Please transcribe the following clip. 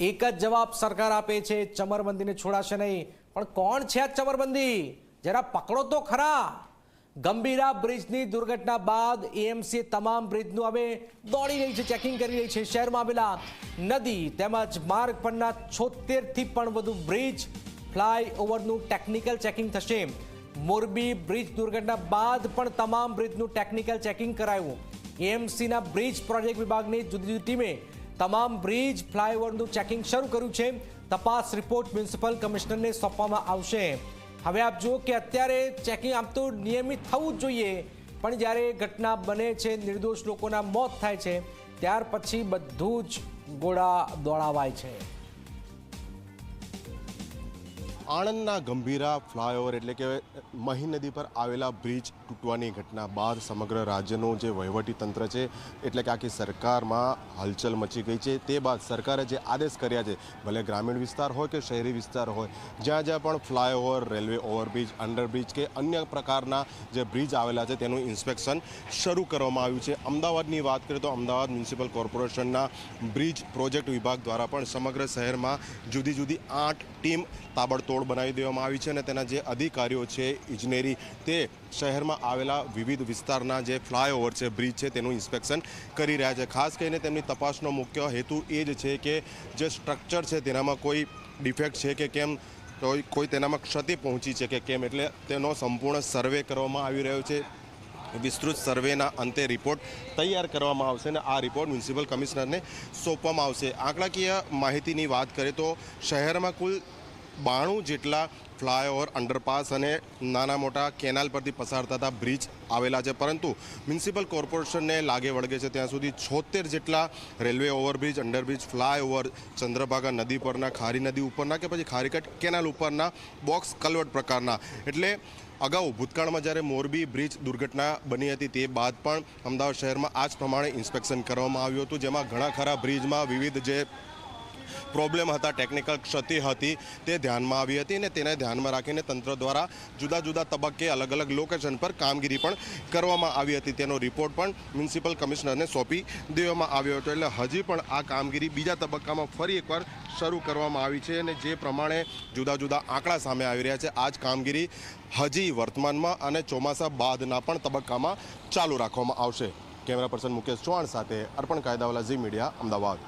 એક જ જવાબ સરકાર આપે છે, ચમરબંધીને છોડાશે નહીં. પણ કોણ છે આ ચમરબંધી? જરા પકડો તો ખરા. ગંભીરા બ્રિજની દુર્ઘટના બાદ એએમસી તમામ બ્રિજનું હવે દોડી રહી છે, ચેકિંગ કરી રહી છે. શહેરમાં આવેલા નદી તેમજ માર્ગ પરના 76થી પણ વધુ બ્રિજ ફ્લાયઓવરનું ટેકનિકલ ચેકિંગ થશે. મોરબી બ્રિજ દુર્ઘટના બાદ પણ તમામ બ્રિજનું ટેકનિકલ ચેકિંગ કરાયું. એએમસીના બ્રિજ પ્રોજેક્ટ વિભાગની જુદી જુદી ટીમે તમામ બ્રિજ ફ્લાયઓવરનું ચેકિંગ શરૂ કર્યું છે. તપાસ રિપોર્ટ મ્યુનિસિપલ કમિશનરને સોંપવામાં આવશે. હવે આપ જુઓ કે અત્યારે ચેકિંગ આમ તો નિયમિત થવું જ જોઈએ, પણ જ્યારે ઘટના બને છે, નિર્દોષ લોકોના મોત થાય છે, ત્યાર પછી બધું જ ગોળા દોડાવાય છે. આણંદના ગંભીરા ફ્લાયઓવર એટલે કે મહી નદી પર આવેલા બ્રિજ તૂટવાની ઘટના બાદ સમગ્ર રાજ્યનું જે વહીવટી તંત્ર છે એટલે કે આખી સરકારમાં હલચલ મચી ગઈ છે. તે બાદ સરકારે જે આદેશ કર્યા છે, ભલે ગ્રામીણ વિસ્તાર હોય કે શહેરી વિસ્તાર હોય, જ્યાં જ્યાં પણ ફ્લાયઓવર, રેલવે ઓવરબ્રિજ, અંડરબ્રિજ કે અન્ય પ્રકારના જે બ્રિજ આવેલા છે તેનું ઇન્સ્પેક્શન શરૂ કરવામાં આવ્યું છે. અમદાવાદની વાત કરીએ તો અમદાવાદ મ્યુનિસિપલ કોર્પોરેશનના બ્રિજ પ્રોજેક્ટ વિભાગ દ્વારા પણ સમગ્ર શહેરમાં જુદી જુદી 8 ટીમ તાબડતોડ બનાવી દેવામાં આવી છે અને તેના જે અધિકારીઓ છે, ઇજનેરી, તે શહેરમાં આવેલા વિવિધ વિસ્તારના જે ફ્લાયઓવર છે, બ્રિજ છે, તેનું ઇન્સ્પેક્શન કરી રહ્યા છે. ખાસ કરીને તેમની તપાસનો મુખ્ય હેતુ એ જ છે કે જે સ્ટ્રક્ચર છે તેનામાં કોઈ ડિફેક્ટ છે કે કેમ, કોઈ તેનામાં ક્ષતિ પહોંચી છે કે કેમ, એટલે તેનો સંપૂર્ણ સર્વે કરવામાં આવી રહ્યો છે. વિસ્તૃત સર્વેના અંતે રિપોર્ટ તૈયાર કરવામાં આવશે અને આ રિપોર્ટ મ્યુનિસિપલ કમિશનરને સોંપવામાં આવશે. આંકડાકીય માહિતીની વાત કરીએ તો શહેરમાં કુલ 92 જેટલા ફ્લાયઓવર, અંડરપાસ અને નાના મોટા કેનાલ પરથી પસાર થતા બ્રિજ આવેલા છે, પરંતુ મ્યુનિસિપલ કોર્પોરેશનને લાગે વળગે છે ત્યાં સુધી 76 જેટલા railway overbridge, underbridge, flyover, Chandrabhaga નદી પરના, ખારી નદી ઉપરના કે પછી ખારીકટ કેનાલ ઉપરના બોક્સ કલવટ પ્રકારના. એટલે અગાઉ ભૂતકાળમાં જ્યારે મોરબી બ્રિજ દુર્ઘટના બની હતી તે બાદ પણ અમદાવાદ શહેરમાં આ જ પ્રમાણે ઇન્સ્પેક્શન કરવામાં આવ્યું હતું, જેમાં ઘણા ખરા બ્રિજમાં વિવિધ જે પ્રોબ્લેમ હતા, ટેકનિકલ ક્ષતિ હતી, તે ધ્યાનમાં આવી હતી અને તેને ધ્યાનમાં રાખીને તંત્ર દ્વારા જુદા જુદા તબક્કે અલગ અલગ લોકેશન પર કામગીરી પણ કરવામાં આવી હતી. તેનો રિપોર્ટ પણ મ્યુનિસિપલ કમિશનરને સોંપી દેવામાં આવ્યો હતો. એટલે હજી પણ આ કામગીરી બીજા તબક્કામાં ફરી એકવાર શરૂ કરવામાં આવી છે અને જે પ્રમાણે જુદા જુદા આંકડા સામે આવી રહ્યા છે, આ જ કામગીરી હજી વર્તમાનમાં અને ચોમાસા બાદના પણ તબક્કામાં ચાલુ રાખવામાં આવશે. કેમેરા પર્સન મુકેશ ચૌહાણ સાથે અર્પણ કાયદાવાલા, ઝી મીડિયા, અમદાવાદ.